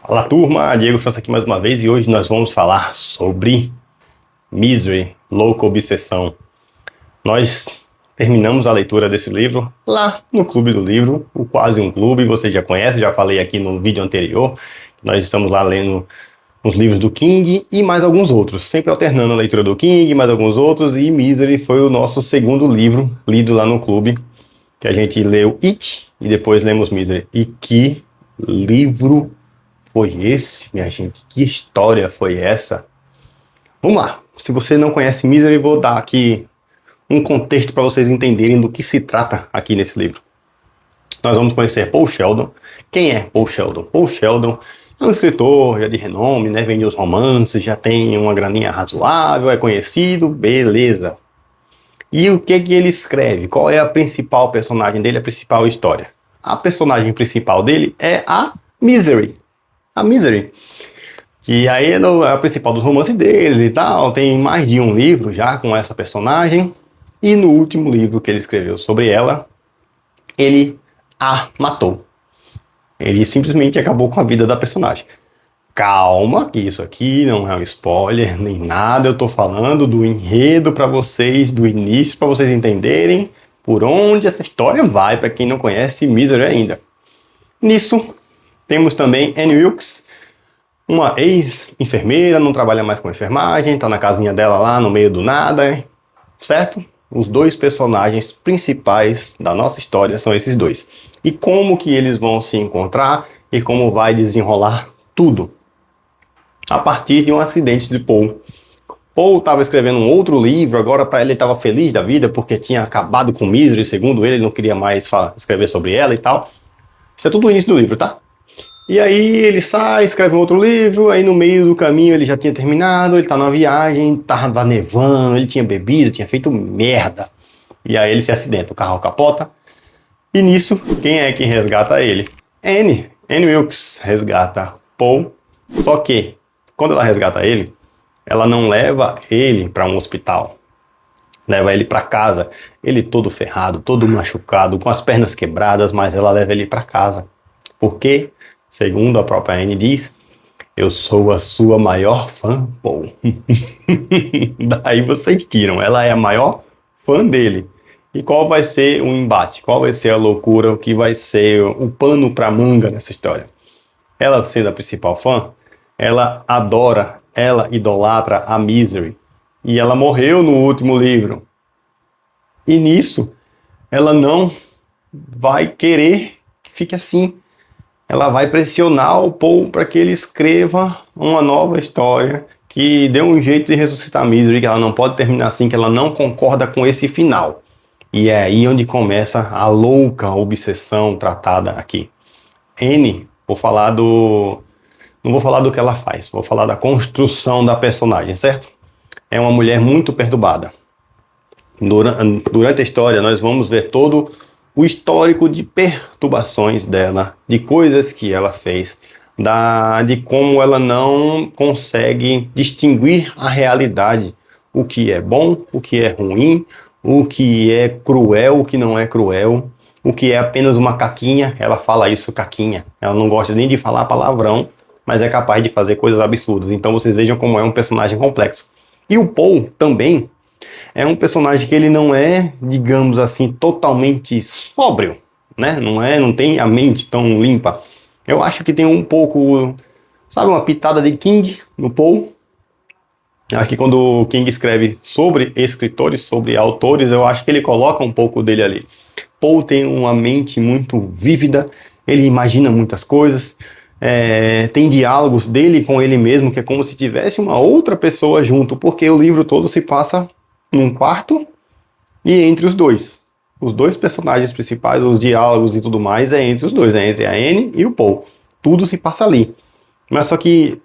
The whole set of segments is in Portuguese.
Fala turma, Diego França aqui mais uma vez e hoje nós vamos falar sobre Misery, Louca Obsessão. Nós terminamos a leitura desse livro lá no Clube do Livro, o Quase um Clube, você já conhece, já falei aqui no vídeo anterior. Nós estamos lá lendo os livros do King e mais alguns outros, sempre alternando a leitura do King, mais alguns outros, e Misery foi o nosso segundo livro lido lá no clube, que a gente leu It e depois lemos Misery. E que livro foi esse, minha gente? Que história foi essa? Vamos lá. Se você não conhece Misery, vou dar aqui um contexto para vocês entenderem do que se trata aqui nesse livro. Nós vamos conhecer Paul Sheldon. Quem é Paul Sheldon? Paul Sheldon é um escritor já de renome, né? Vende os romances, já tem uma graninha razoável, é conhecido, beleza. E o que ele escreve? Qual é a principal personagem dele, a principal história? A personagem principal dele é a Misery. A Misery, que aí é a principal dos romances dele e tal, tem mais de um livro já com essa personagem, e no último livro que ele escreveu sobre ela, ele a matou. Ele simplesmente acabou com a vida da personagem. Calma, que isso aqui não é um spoiler nem nada, eu tô falando do enredo para vocês, do início, para vocês entenderem por onde essa história vai, para quem não conhece Misery ainda. Nisso, temos também Annie Wilkes, uma ex-enfermeira, não trabalha mais com enfermagem, tá na casinha dela lá no meio do nada, certo? Os dois personagens principais da nossa história são esses dois. E como que eles vão se encontrar e como vai desenrolar tudo? A partir de um acidente de Paul. Paul estava escrevendo um outro livro, agora para ele estava feliz da vida porque tinha acabado com Misery, segundo ele não queria mais escrever sobre ela e tal. Isso é tudo o início do livro, tá? E aí ele sai, escreve um outro livro, aí no meio do caminho ele já tinha terminado, ele tá numa viagem, tava nevando, ele tinha bebido, tinha feito merda. E aí ele se acidenta, o carro capota. E nisso, quem é que resgata ele? Annie Wilkes resgata Paul. Só que, quando ela resgata ele, ela não leva ele para um hospital. Leva ele para casa, ele todo ferrado, todo machucado, com as pernas quebradas, mas ela leva ele para casa. Por quê? Segundo a própria Annie diz, eu sou a sua maior fã, Paul. Daí vocês tiram, ela é a maior fã dele. E qual vai ser o embate? Qual vai ser a loucura? O que vai ser o pano para manga nessa história? Ela sendo a principal fã, ela adora, ela idolatra a Misery. E ela morreu no último livro. E nisso, ela não vai querer que fique assim. Ela vai pressionar o Paul para que ele escreva uma nova história que dê um jeito de ressuscitar a Misery, que ela não pode terminar assim, que ela não concorda com esse final. E é aí onde começa a louca obsessão tratada aqui. Annie, não vou falar do que ela faz, vou falar da construção da personagem, certo? É uma mulher muito perturbada. Durante a história, nós vamos ver todo o histórico de perturbações dela, de coisas que ela fez, de como ela não consegue distinguir a realidade, o que é bom, o que é ruim, o que é cruel, o que não é cruel, o que é apenas uma caquinha, ela fala isso, caquinha, ela não gosta nem de falar palavrão, mas é capaz de fazer coisas absurdas, então vocês vejam como é um personagem complexo. E o Paul também é um personagem que ele não é, digamos assim, totalmente sóbrio, né? Não tem a mente tão limpa. Eu acho que tem um pouco, sabe, uma pitada de King no Paul. Acho que quando o King escreve sobre escritores, sobre autores, eu acho que ele coloca um pouco dele ali. Paul tem uma mente muito vívida, ele imagina muitas coisas, tem diálogos dele com ele mesmo, que é como se tivesse uma outra pessoa junto, porque o livro todo se passa num quarto e entre os dois. Os dois personagens principais, os diálogos e tudo mais é entre os dois, é entre a Annie e o Paul. Tudo se passa ali. Mas só que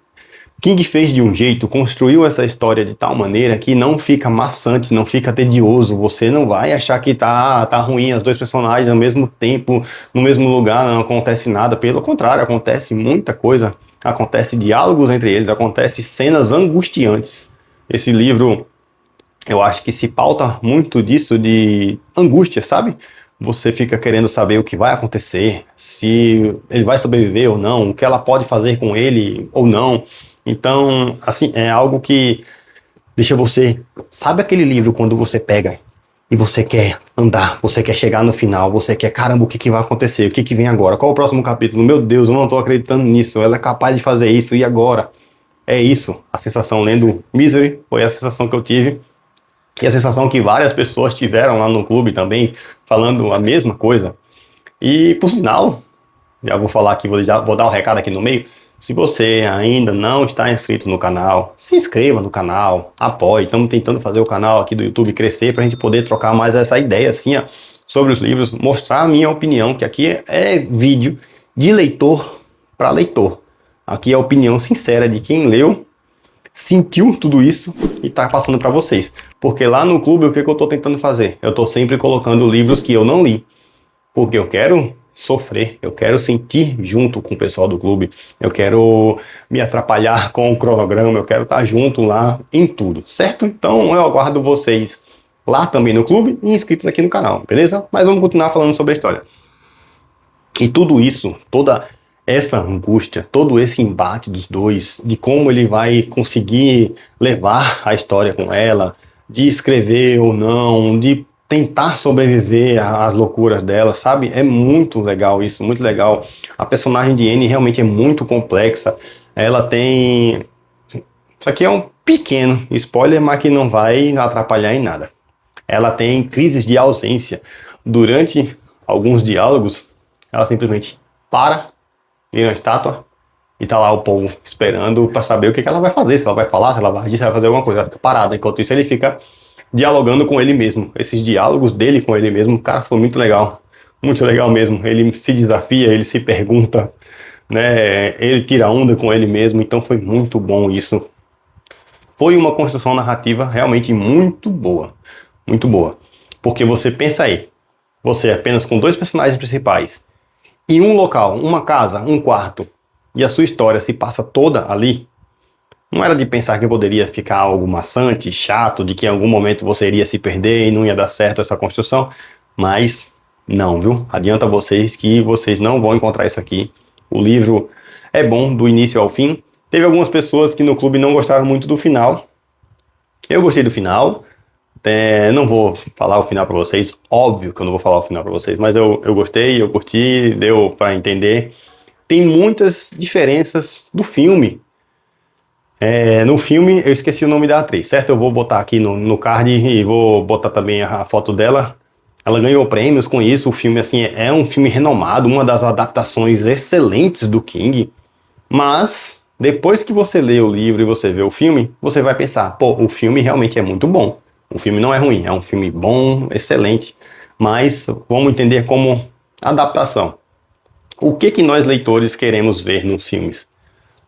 King fez de um jeito, construiu essa história de tal maneira que não fica maçante, não fica tedioso. Você não vai achar que tá ruim os dois personagens ao mesmo tempo, no mesmo lugar, não acontece nada. Pelo contrário, acontece muita coisa. Acontece diálogos entre eles, acontece cenas angustiantes. Esse livro, eu acho que se pauta muito disso de angústia, sabe? você fica querendo saber o que vai acontecer, se ele vai sobreviver ou não, o que ela pode fazer com ele ou não. Então, assim, é algo que deixa você. Sabe aquele livro quando você pega e você quer andar, você quer chegar no final, você quer, caramba, o que que vai acontecer? O que que vem agora? Qual o próximo capítulo? Meu Deus, eu não tô acreditando nisso. Ela é capaz de fazer isso, e agora? É isso. A sensação lendo Misery foi a sensação que eu tive. E a sensação que várias pessoas tiveram lá no clube também, falando a mesma coisa. E, por sinal, já vou falar aqui, já vou dar o recado aqui no meio. Se você ainda não está inscrito no canal, se inscreva no canal, apoie. Estamos tentando fazer o canal aqui do YouTube crescer para a gente poder trocar mais essa ideia assim, ó, sobre os livros, mostrar a minha opinião, que aqui é vídeo de leitor para leitor. Aqui é a opinião sincera de quem leu, sentiu tudo isso e está passando para vocês. Porque lá no clube, o que eu estou tentando fazer? Eu estou sempre colocando livros que eu não li, porque eu quero sofrer, eu quero sentir junto com o pessoal do clube, eu quero me atrapalhar com o cronograma, eu quero estar junto lá em tudo, certo? Então eu aguardo vocês lá também no clube e inscritos aqui no canal, beleza? Mas vamos continuar falando sobre a história. E tudo isso, toda essa angústia, todo esse embate dos dois, de como ele vai conseguir levar a história com ela, de escrever ou não, de tentar sobreviver às loucuras dela, sabe? É muito legal isso, muito legal. A personagem de Anne realmente é muito complexa. Ela tem... Isso aqui é um pequeno spoiler, mas que não vai atrapalhar em nada. Ela tem crises de ausência. Durante alguns diálogos, ela simplesmente para, vira uma estátua, e tá lá o povo esperando para saber o que ela vai fazer, se ela vai falar, se ela vai agir, se ela vai fazer alguma coisa. Ela fica parada. Enquanto isso, ele fica dialogando com ele mesmo. Esses diálogos dele com ele mesmo, cara, foi muito legal. Muito legal mesmo. Ele se desafia, ele se pergunta, né? Ele tira onda com ele mesmo. Então foi muito bom isso. Foi uma construção narrativa realmente muito boa. Muito boa. Porque você pensa aí, você apenas com dois personagens principais, e um local, uma casa, um quarto, e a sua história se passa toda ali. Não era de pensar que poderia ficar algo maçante, chato, de que em algum momento você iria se perder e não ia dar certo essa construção, mas não, viu? Adianta vocês que vocês não vão encontrar isso aqui. O livro é bom do início ao fim. Teve algumas pessoas que no clube não gostaram muito do final. Eu gostei do final. Não vou falar o final para vocês, óbvio que eu não vou falar o final para vocês, mas eu gostei, eu curti, deu para entender. Tem muitas diferenças do filme. No filme, eu esqueci o nome da atriz, certo? Eu vou botar aqui no card e vou botar também a foto dela. Ela ganhou prêmios com isso. O filme, assim, é um filme renomado, uma das adaptações excelentes do King. Mas, depois que você lê o livro e você vê o filme, você vai pensar, pô, o filme realmente é muito bom. O filme não é ruim, é um filme bom, excelente. Mas vamos entender como adaptação. O que que nós leitores queremos ver nos filmes?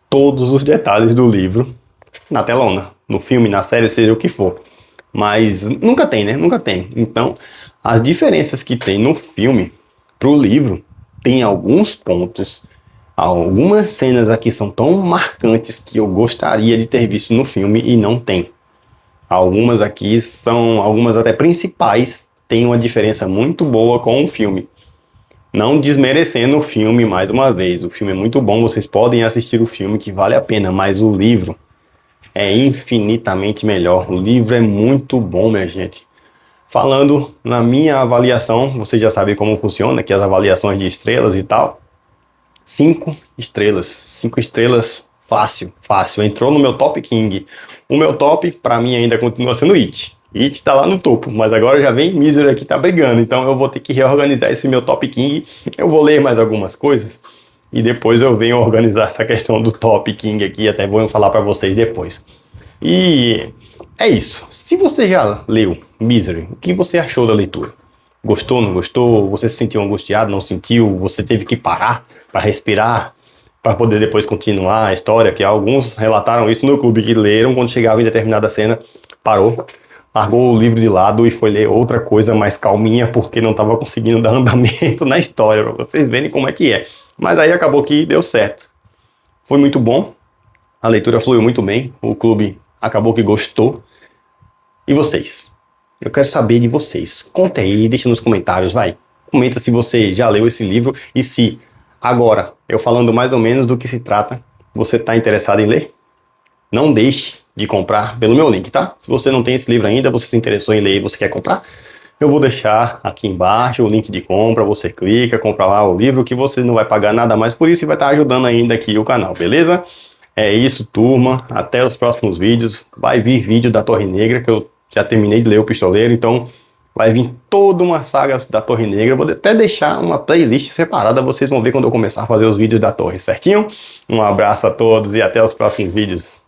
Todos os detalhes do livro na telona, no filme, na série, seja o que for. Mas nunca tem, né? Nunca tem. Então, as diferenças que tem no filme pro livro, tem alguns pontos, algumas cenas aqui são tão marcantes que eu gostaria de ter visto no filme e não tem. Algumas aqui são, algumas até principais, têm uma diferença muito boa com o filme. Não desmerecendo o filme mais uma vez. O filme é muito bom, vocês podem assistir o filme que vale a pena, mas o livro é infinitamente melhor. O livro é muito bom, minha gente. Falando na minha avaliação, vocês já sabem como funciona, que as avaliações de estrelas e tal. 5 estrelas. 5 estrelas fácil, fácil. Entrou no meu top King. O meu top, pra mim, ainda continua sendo It. It tá lá no topo, mas agora já vem Misery aqui, tá brigando. Então eu vou ter que reorganizar esse meu top King. Eu vou ler mais algumas coisas e depois eu venho organizar essa questão do top King aqui. Até vou falar pra vocês depois. E é isso. Se você já leu Misery, o que você achou da leitura? Gostou, não gostou? Você se sentiu angustiado, não sentiu? Você teve que parar para respirar, para poder depois continuar a história? Que alguns relataram isso no clube, que leram quando chegava em determinada cena, parou, largou o livro de lado e foi ler outra coisa mais calminha, porque não estava conseguindo dar andamento na história, para vocês verem como é que é. Mas aí acabou que deu certo. Foi muito bom, a leitura fluiu muito bem, o clube acabou que gostou. E vocês? Eu quero saber de vocês. Conta aí, deixa nos comentários, vai. Comenta se você já leu esse livro e se agora, eu falando mais ou menos do que se trata, você está interessado em ler? Não deixe de comprar pelo meu link, tá? Se você não tem esse livro ainda, você se interessou em ler e você quer comprar, eu vou deixar aqui embaixo o link de compra, você clica, compra lá o livro que você não vai pagar nada mais por isso e vai estar ajudando ainda aqui o canal, beleza? É isso, turma. Até os próximos vídeos. Vai vir vídeo da Torre Negra, que eu já terminei de ler o Pistoleiro, então vai vir toda uma saga da Torre Negra. Eu vou até deixar uma playlist separada, vocês vão ver quando eu começar a fazer os vídeos da Torre, certinho? Um abraço a todos e até os próximos vídeos.